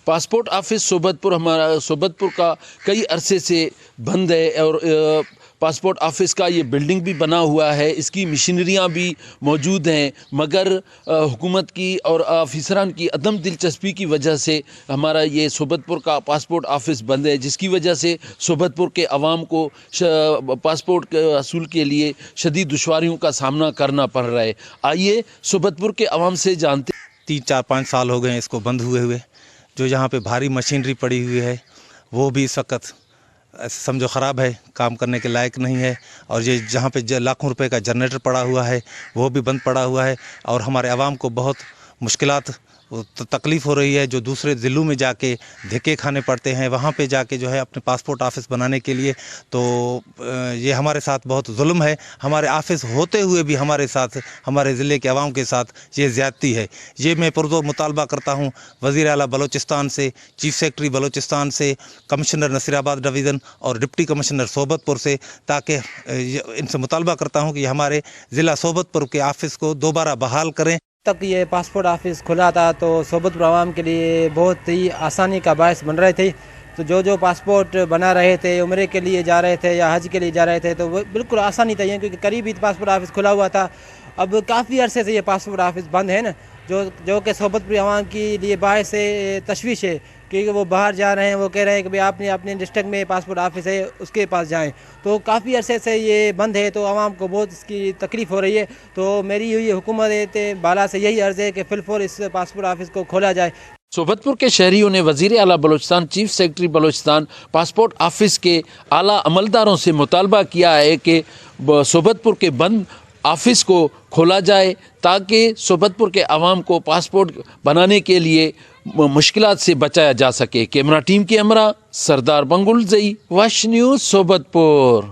Passport office صوبت پور کا کئی عرصے سے بند ہے اور پاسپورٹ آفس کا یہ بلڈنگ بھی بنا ہوا ہے، اس کی مشینریاں بھی موجود ہیں، مگر حکومت کی اور آفیسران کی عدم دلچسپی کی وجہ سے ہمارا یہ صوبت پور کا پاسپورٹ آفس بند ہے، جس کی وجہ سے صوبت پور کے عوام کو پاسپورٹ کے حصول کے لیے شدید دشواریوں کا سامنا کرنا پڑ رہا ہے۔ آئیے صوبت پور کے عوام سے جانتے 3-4-5 سال ہو گئے ہیں اس کو بند ہوئے جو یہاں پہ بھاری مشینری پڑی ہوئی ہے وہ بھی اس وقت سمجھو خراب ہے، کام کرنے کے لائق نہیں ہے، اور یہ جہاں پہ لاکھوں روپے کا جنریٹر پڑا ہوا ہے وہ بھی بند پڑا ہوا ہے، اور ہمارے عوام کو بہت مشکلات تکلیف ہو رہی ہے، جو دوسرے ضلعوں میں جا کے دھکے کھانے پڑتے ہیں وہاں پہ جا کے جو ہے اپنے پاسپورٹ آفس بنانے کے لیے، تو یہ ہمارے ساتھ بہت ظلم ہے۔ ہمارے آفس ہوتے ہوئے بھی ہمارے ساتھ، ہمارے ضلع کے عوام کے ساتھ یہ زیادتی ہے۔ یہ میں پرزور مطالبہ کرتا ہوں وزیر اعلیٰ بلوچستان سے، چیف سیکرٹری بلوچستان سے، کمشنر نصیر آباد ڈویژن اور ڈپٹی کمشنر صوبت پور سے، تاکہ ان سے مطالبہ کرتا ہوں کہ ہمارے ضلع صوبت پور کے آفس کو دوبارہ بحال کریں۔ تک یہ پاسپورٹ آفس کھلا تھا تو صوبت پور عوام کے لیے بہت ہی آسانی کا باعث بن رہے تھے، تو جو پاسپورٹ بنا رہے تھے، عمرے کے لیے جا رہے تھے یا حج کے لیے جا رہے تھے، تو وہ بالکل آسانی تھا، کیونکہ قریب ہی پاسپورٹ آفس کھلا ہوا تھا۔ اب کافی عرصے سے یہ پاسپورٹ آفس بند ہے نا، جو کہ صوبت پور عوام کے لیے باعث تشویش ہے، کیونکہ وہ باہر جا رہے ہیں، وہ کہہ رہے ہیں کہ بھئی آپ نے اپنے ڈسٹرکٹ میں پاسپورٹ آفس ہے اس کے پاس جائیں، تو کافی عرصے سے یہ بند ہے، تو عوام کو بہت اس کی تکلیف ہو رہی ہے۔ تو میری یہ حکومت بالا سے یہی عرض ہے کہ فی الفور اس پاسپورٹ آفس کو کھولا جائے۔ صوبت پور کے شہریوں نے وزیر اعلیٰ Balochistan, chief secretary Balochistan, passport office کے اعلیٰ عملداروں سے مطالبہ کیا ہے کہ صوبت پور کے بند آفس کو کھولا جائے تاکہ صوبت پور کے عوام کو پاسپورٹ بنانے کے لیے مشکلات سے بچایا جا سکے۔ کیمرہ ٹیم کے ہمراہ سردار بنگل زئی، واش نیوز، صوبت پور۔